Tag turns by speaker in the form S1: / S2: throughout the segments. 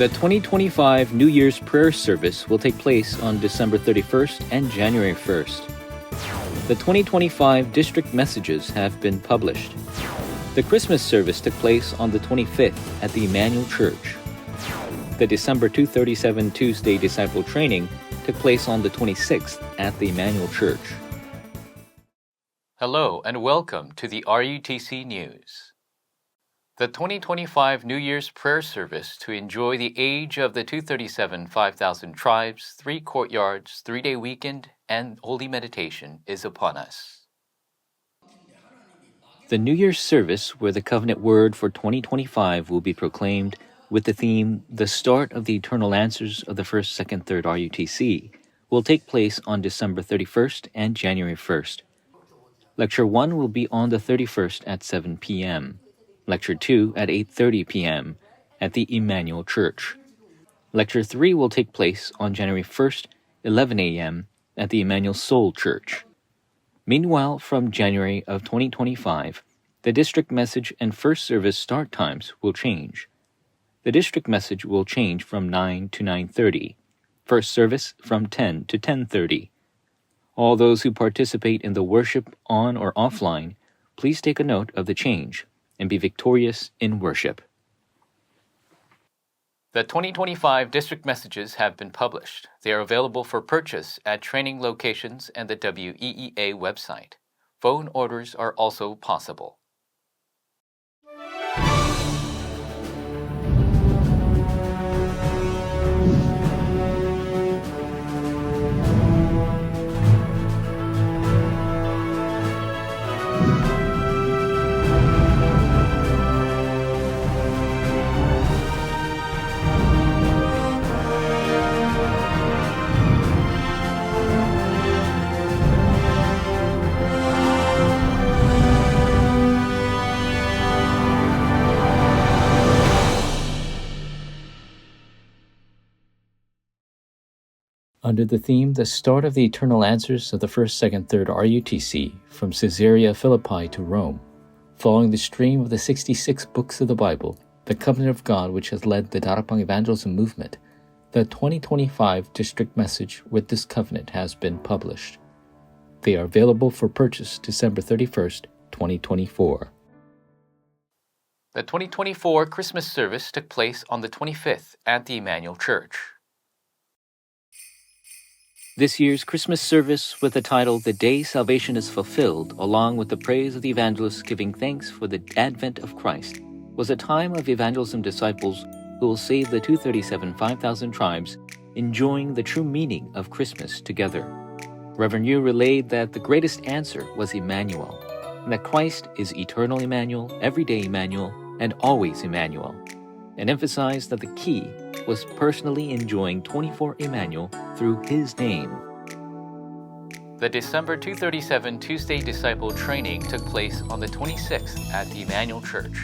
S1: The 2025 New Year's prayer service will take place on December 31st and January 1st. The 2025 district messages have been published. The Christmas service took place on the 25th at the Emmanuel Church. The December 237 Tuesday Disciple Training took place on the 26th at the Emmanuel Church.
S2: Hello and welcome to the RUTC News. The 2025 New Year's prayer service to enjoy the age of the 237 5,000 tribes, 3 courtyards, 3-day weekend, and holy meditation is upon us.
S1: The New Year's service, where the covenant word for 2025 will be proclaimed with the theme, The Start of the Eternal Answers of the First, Second, Third RUTC, will take place on December 31st and January 1st. Lecture 1 will be on the 31st at 7 p.m. Lecture 2 at 8:30 p.m. at the Emmanuel Church. Lecture 3 will take place on January 1st, 11 a.m. at the Emmanuel Soul Church. Meanwhile, from January of 2025, the district message and first service start times will change. The district message will change from 9 to 9:30, first service from 10 to 10:30. All those who participate in the worship on or offline, please take a note of the change and be victorious in worship.
S2: The 2025 district messages have been published. They are available for purchase at training locations and the WEEA website. Phone orders are also possible.
S1: Under the theme, The Start of the Eternal Answers of the First, Second, Third RUTC, from Caesarea Philippi to Rome, following the stream of the 66 books of the Bible, the covenant of God which has led the Darakbang evangelism movement, the 2025 district message with this covenant has been published. They are available for purchase December 31st, 2024.
S2: The 2024 Christmas service took place on the 25th at the Emmanuel Church.
S1: This year's Christmas service, with the title The Day Salvation is Fulfilled, along with the praise of the evangelists giving thanks for the advent of Christ, was a time of evangelism disciples who will save the 237 5,000 tribes, enjoying the true meaning of Christmas together. Reverend Yu relayed that the greatest answer was Emmanuel, and that Christ is eternal Emmanuel, everyday Emmanuel, and always Emmanuel, and emphasized that the key was personally enjoying 24 Emmanuel through his name.
S2: The December 237 Tuesday Disciple Training took place on the 26th at the Emmanuel Church.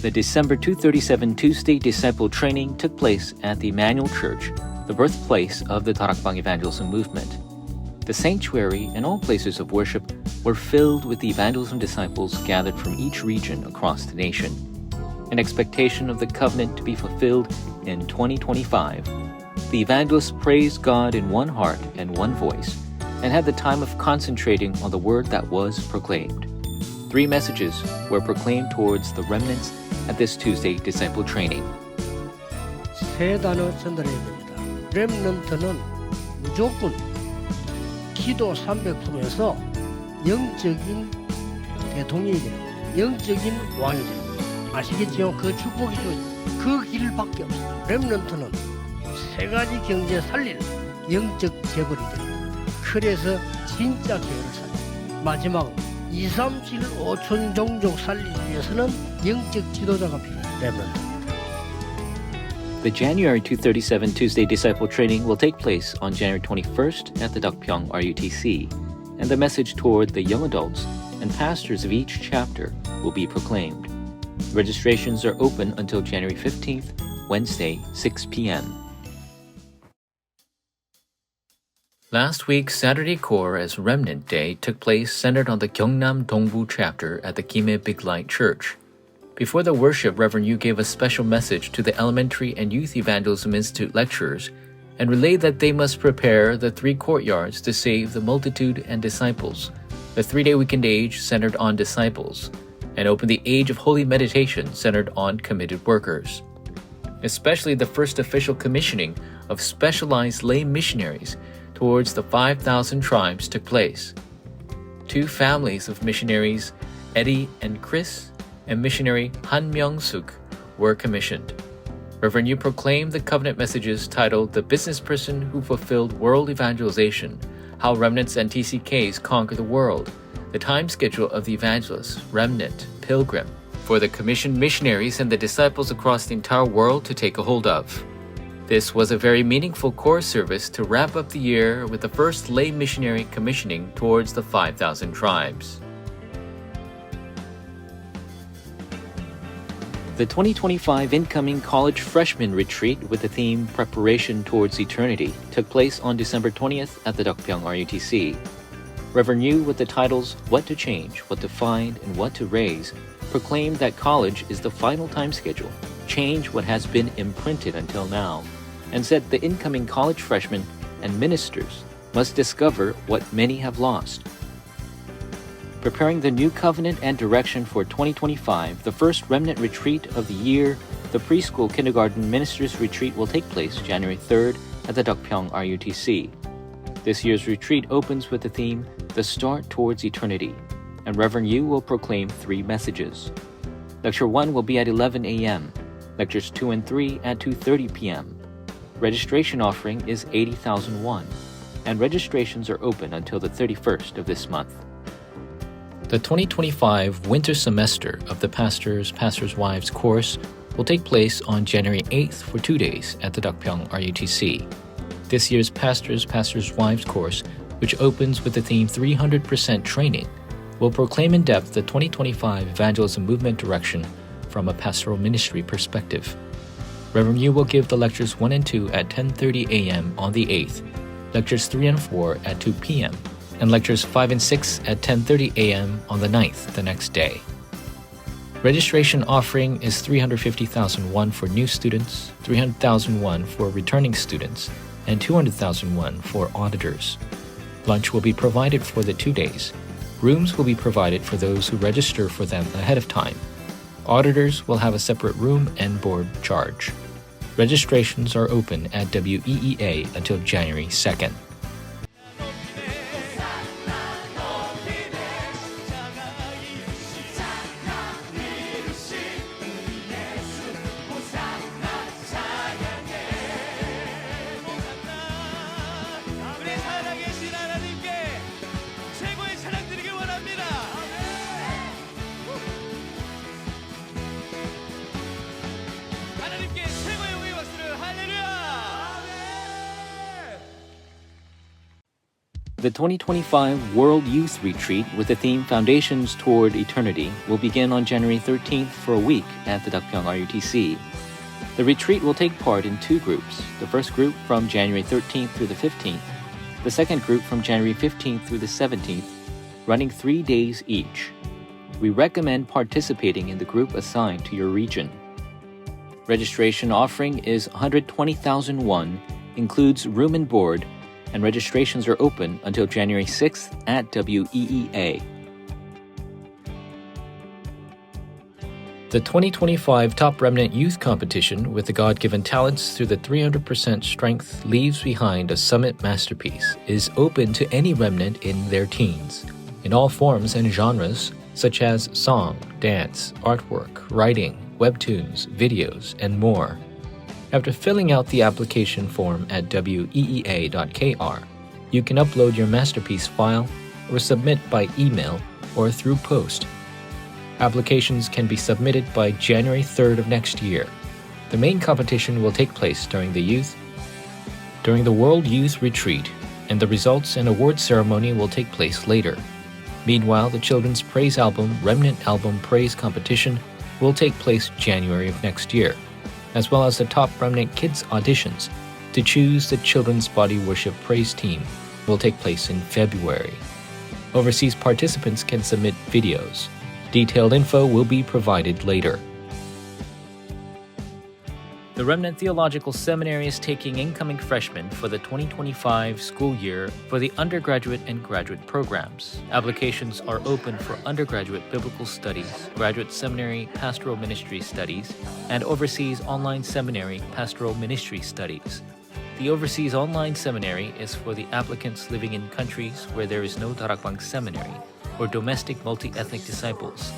S1: The December 237 Tuesday Disciple Training took place at the Emmanuel Church, the birthplace of the Darakbang evangelism movement. The sanctuary and all places of worship were filled with the evangelism disciples gathered from each region across the nation. In expectation of the covenant to be fulfilled in 2025, the evangelists praised God in one heart and one voice, and had the time of concentrating on the word that was proclaimed. 3 messages were proclaimed towards the remnants at this Tuesday Disciple Training.
S3: 세 단어 전달해야 됩니다. 렘넌트는 무조건 기도 300%에서 영적인 대통령이 돼요. 영적인 왕이 돼요. 아시겠죠? 그 축복이 그 길밖에 없어요. 렘넌트는 3가지 경제 살릴 영적 재벌이 됩니다. 그래서 진짜 교회를 살려요. 마지막 2, 3, 7, 5천 종족 살리기 위해서는 영적 지도자가 필요해요. 렘넌트.
S1: The January 237 Tuesday Disciple Training will take place on January 21st at the Dakpyeong RUTC, and the message toward the young adults and pastors of each chapter will be proclaimed. Registrations are open until January 15th, Wednesday, 6 p.m. Last week's Saturday Core as Remnant Day took place centered on the Gyeongnam Dongbu chapter at the Gimhae Big Light Church.
S2: Before the worship, Reverend Yu gave a special message to the Elementary and Youth Evangelism Institute lecturers and relayed that they must prepare the 3 courtyards to save the multitude and disciples, the 3-day weekend age centered on disciples, and open the age of holy meditation centered on committed workers. Especially the first official commissioning of specialized lay missionaries towards the 5,000 tribes took place. 2 families of missionaries, Eddie and Chris, and missionary Han Myung-suk, were commissioned. Reverend Yu proclaimed the covenant messages titled The Business Person Who Fulfilled World Evangelization, How Remnants and TCKs Conquer the World, the time schedule of the evangelist, remnant, pilgrim, for the commissioned missionaries and the disciples across the entire world to take a hold of. This was a very meaningful core service to wrap up the year with the first lay missionary commissioning towards the 5,000 tribes.
S1: The 2025 incoming college freshman retreat with the theme Preparation Towards Eternity took place on December 20th at the Deokpyeong RUTC. Reverend Yu, with the titles What to Change, What to Find, and What to Raise, proclaimed that college is the final time schedule, change what has been imprinted until now, and said the incoming college freshmen and ministers must discover what many have lost. Preparing the new covenant and direction for 2025, the first remnant retreat of the year, the preschool kindergarten ministers retreat will take place January 3rd at the Deokpyeong RUTC. This year's retreat opens with the theme The Start Towards Eternity, and Reverend Yu will proclaim 3 messages. Lecture 1 will be at 11 a.m., Lectures 2 and 3 at 2:30 p.m. Registration offering is 80,000 won, and registrations are open until the 31st of this month. The 2025 winter semester of the Pastors' Wives course will take place on January 8th for 2 days at the Deokpyeong RUTC. This year's Pastors' Wives course, which opens with the theme 300% Training, will proclaim in depth the 2025 evangelism movement direction from a pastoral ministry perspective. Reverend Yu will give the lectures 1 and 2 at 10:30 a.m. on the 8th, lectures 3 and 4 at 2 p.m., and lectures 5 and 6 at 10:30 a.m. on the 9th, the next day. Registration offering is 350,000 won for new students, 300,000 won for returning students, and 200,000 won for auditors. Lunch will be provided for the 2 days. Rooms will be provided for those who register for them ahead of time. Auditors will have a separate room and board charge. Registrations are open at WEEA until January 2nd. The 2025 World Youth Retreat with the theme Foundations Toward Eternity will begin on January 13th for a week at the Deokpyeong RUTC. The retreat will take part in 2 groups, the first group from January 13th through the 15th, the second group from January 15th through the 17th, running 3 days each. We recommend participating in the group assigned to your region. Registration offering is 120,000 won, includes room and board, and registrations are open until January 6th at WEEA. The 2025 Top Remnant Youth Competition with the God-given talents through the 300% Strength Leaves Behind a Summit Masterpiece is open to any remnant in their teens, in all forms and genres such as song, dance, artwork, writing, webtoons, videos, and more. After filling out the application form at weea.kr, you can upload your masterpiece file or submit by email or through post. Applications can be submitted by January 3rd of next year. The main competition will take place during the World Youth Retreat, and the results and award ceremony will take place later. Meanwhile, the Children's Praise Album Remnant Album Praise Competition will take place January of next year, as well as the Top Remnant Kids auditions to choose the Children's Body Worship Praise Team will take place in February. Overseas participants can submit videos. Detailed info will be provided later. The Remnant Theological Seminary is taking incoming freshmen for the 2025 school year for the undergraduate and graduate programs. Applications are open for undergraduate biblical studies, graduate seminary pastoral ministry studies, and overseas online seminary pastoral ministry studies. The overseas online seminary is for the applicants living in countries where there is no Darakbang seminary or domestic multi-ethnic disciples.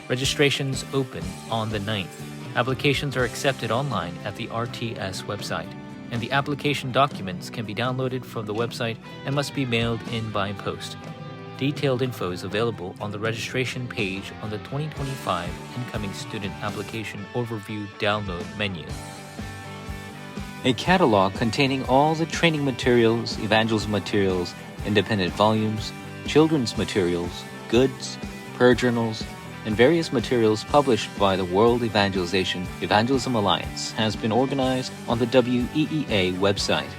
S1: Registrations open on the 9th. Applications are accepted online at the RTS website, and the application documents can be downloaded from the website and must be mailed in by post. Detailed info is available on the registration page on the 2025 Incoming Student Application Overview download menu. A catalog containing all the training materials, evangelism materials, independent volumes, children's materials, goods, prayer journals, and various materials published by the World Evangelism Alliance has been organized on the WEEA website.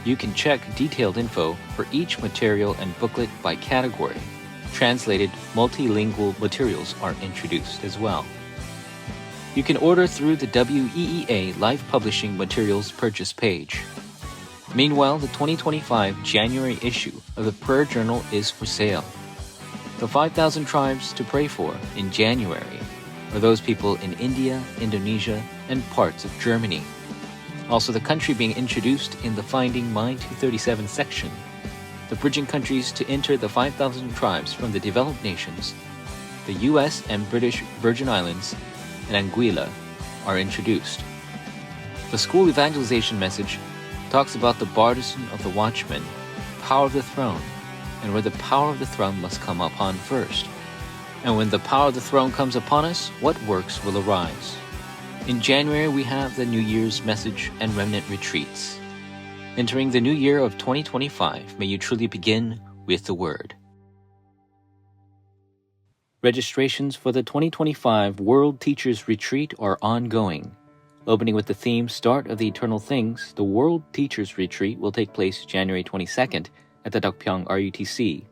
S1: You can check detailed info for each material and booklet by category. Translated multilingual materials are introduced as well. You can order through the WEEA Live Publishing Materials purchase page. Meanwhile, the 2025 January issue of the Prayer Journal is for sale. The 5,000 tribes to pray for in January are those people in India, Indonesia, and parts of Germany. Also, the country being introduced in the Finding My 237 section. The bridging countries to enter the 5,000 tribes from the developed nations, the U.S. and British Virgin Islands, and Anguilla are introduced. The school evangelization message talks about the bartizan of the watchman, power of the throne, and where the power of the throne must come upon first. And when the power of the throne comes upon us, what works will arise? In January, we have the New Year's message and remnant retreats. Entering the new year of 2025, may you truly begin with the Word. Registrations for the 2025 World Teachers Retreat are ongoing. Opening with the theme Start of the Eternal Things, the World Teachers Retreat will take place January 22nd at the Dakpyeong RUTC.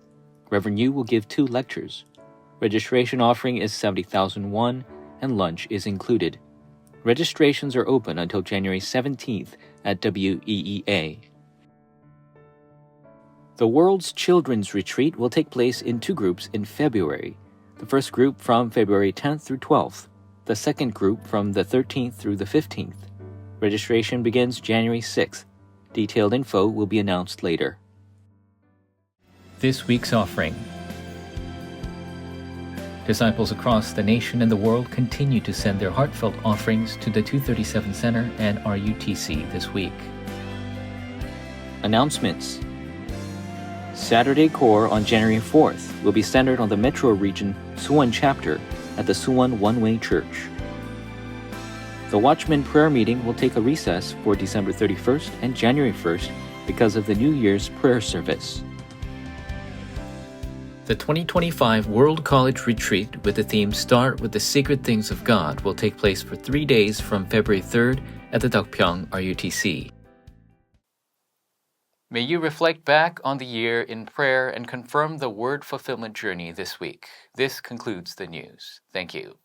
S1: Reverend Yu will give 2 lectures. Registration offering is 70,000 won, and lunch is included. Registrations are open until January 17th at WEEA. The World's Children's Retreat will take place in 2 groups in February. The first group from February 10th through 12th. The second group from the 13th through the 15th. Registration begins January 6th. Detailed info will be announced later. This week's offering. Disciples across the nation and the world continue to send their heartfelt offerings to the 237 Center and RUTC this week. Announcements. Saturday Core on January 4th will be centered on the Metro Region Suwon chapter at the Suwon One-Way Church. The Watchman Prayer Meeting will take a recess for December 31st and January 1st because of the New Year's prayer service. The 2025 World College Retreat with the theme Start with the Sacred Things of God will take place for 3 days from February 3rd at the Dakpyeong RUTC.
S2: May you reflect back on the year in prayer and confirm the word fulfillment journey this week. This concludes the news. Thank you.